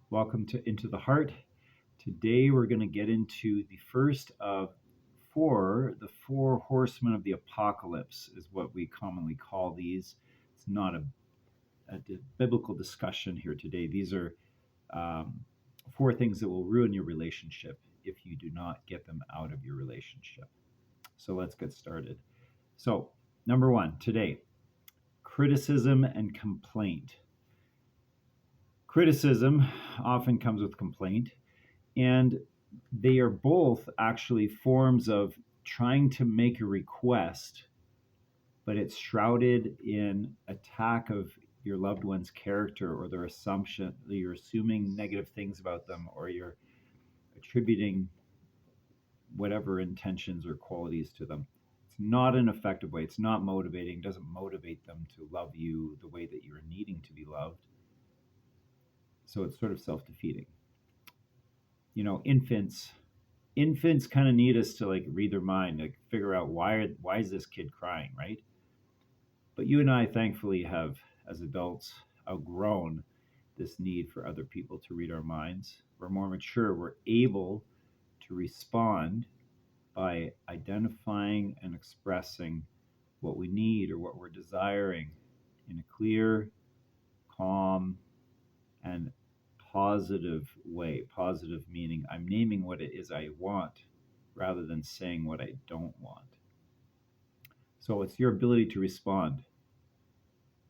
Welcome to Into the Heart. Today we're going to get into the first of the four horsemen of the apocalypse, is what we commonly call these. It's not a biblical discussion here today. These are um, four things that will ruin your relationship if you do not get them out of your relationship. So let's get started. So, number one today, criticism and complaint. Criticism often comes with complaint, and they are both actually forms of trying to make a request, but it's shrouded in attack of your loved one's character or their assumption. You're assuming negative things about them, or you're attributing whatever intentions or qualities to them. It's not an effective way. It's not motivating. It doesn't motivate them to love you the way that you're needing to be loved. So it's sort of self-defeating. Infants kind of need us to like read their mind, like figure out why is this kid crying, right? But you and I thankfully have, as adults, outgrown this need for other people to read our minds. We're more mature. We're able to respond by identifying and expressing what we need or what we're desiring in a clear, calm, and positive way. Positive meaning I'm naming what it is I want rather than saying what I don't want. So it's your ability to respond,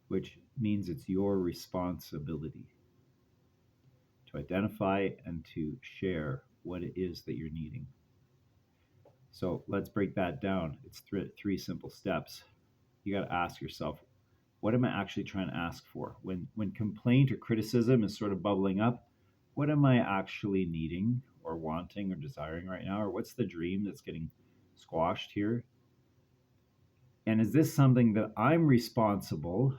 which means it's your responsibility to identify and to share what it is that you're needing. So let's break that down. It's three simple steps. You got to ask yourself, what am I actually trying to ask for? When complaint or criticism is sort of bubbling up, what am I actually needing or wanting or desiring right now? Or what's the dream that's getting squashed here? And is this something that I'm responsible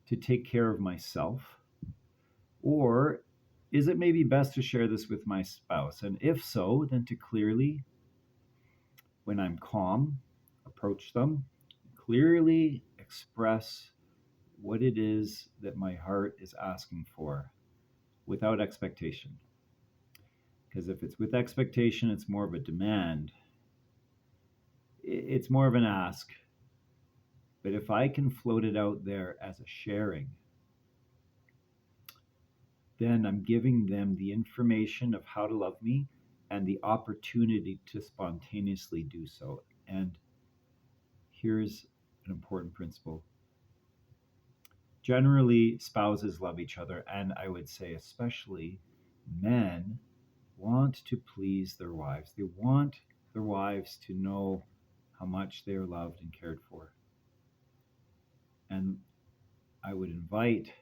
to take care of myself? Or is it maybe best to share this with my spouse? And if so, then to clearly, when I'm calm, approach them, clearly express what it is that my heart is asking for without expectation. Because if it's with expectation, it's more of a demand, it's more of an ask. But if I can float it out there as a sharing, then I'm giving them the information of how to love me and the opportunity to spontaneously do so. And here's an important principle. Generally, spouses love each other, and I would say especially men want to please their wives. They want their wives to know how much they are loved and cared for. And I would invite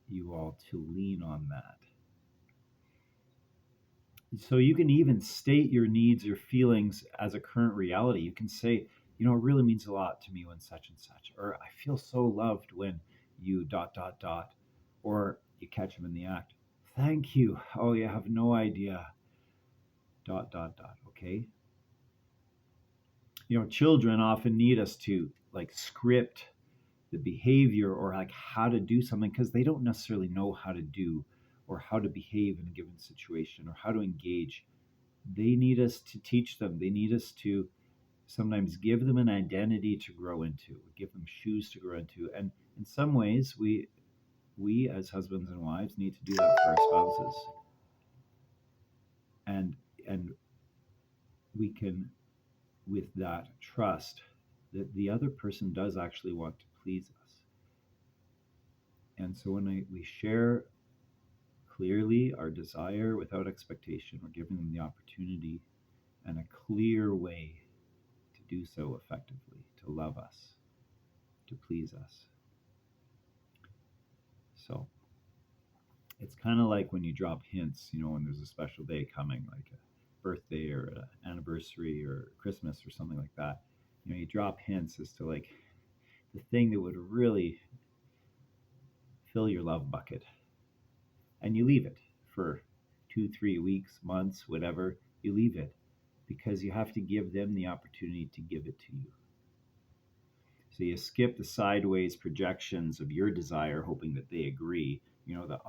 you all to lean on that. So you can even state your needs or feelings as a current reality. You can say, it really means a lot to me when such and such, or I feel so loved when you ... or you catch them in the act. Thank you. Oh, you have no idea ... Okay. Children often need us to like script the behavior or like how to do something because they don't necessarily know how to do or how to behave in a given situation or how to engage. They need us to teach them. They need us to sometimes give them an identity to grow into, give them shoes to grow into. And in some ways, we as husbands and wives need to do that for our spouses. And we can, with that, trust that the other person does actually want to please us. And so when we share clearly our desire without expectation, we're giving them the opportunity and a clear way to do so effectively, to love us, to please us. So it's kind of like when you drop hints, when there's a special day coming, like a birthday or an anniversary or Christmas or something like that. You drop hints as to like the thing that would really fill your love bucket. And you leave it for 2-3 weeks, months, whatever. You leave it because you have to give them the opportunity to give it to you. So you skip the sideways projections of your desire, hoping that they agree,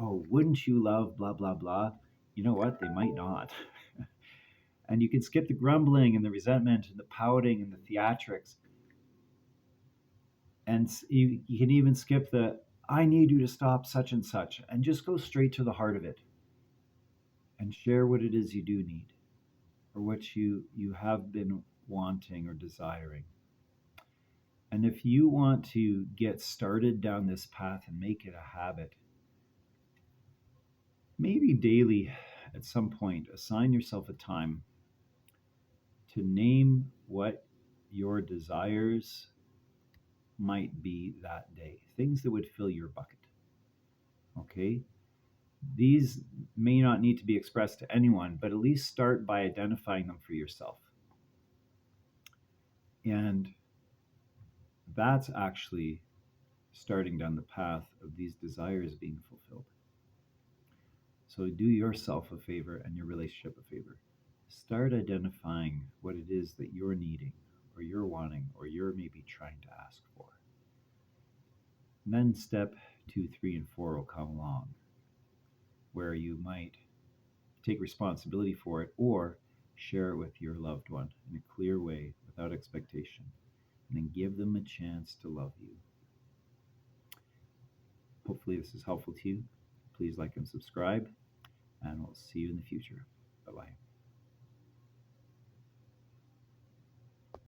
oh, wouldn't you love blah, blah, blah? You know what? They might not. And you can skip the grumbling and the resentment and the pouting and the theatrics. And you can even skip the, I need you to stop such and such, and just go straight to the heart of it and share what it is you do need or what you have been wanting or desiring. And if you want to get started down this path and make it a habit, maybe daily at some point, assign yourself a time to name what your desires might be that day, things that would fill your bucket. Okay? These may not need to be expressed to anyone, but at least start by identifying them for yourself. And that's actually starting down the path of these desires being fulfilled. So do yourself a favor and your relationship a favor. Start identifying what it is that you're needing or you're wanting or you're maybe trying to ask for. And then step 2, 3, and 4 will come along, where you might take responsibility for it or share it with your loved one in a clear way without expectation, and then give them a chance to love you. Hopefully, this is helpful to you. Please like and subscribe, and we'll see you in the future. Bye bye.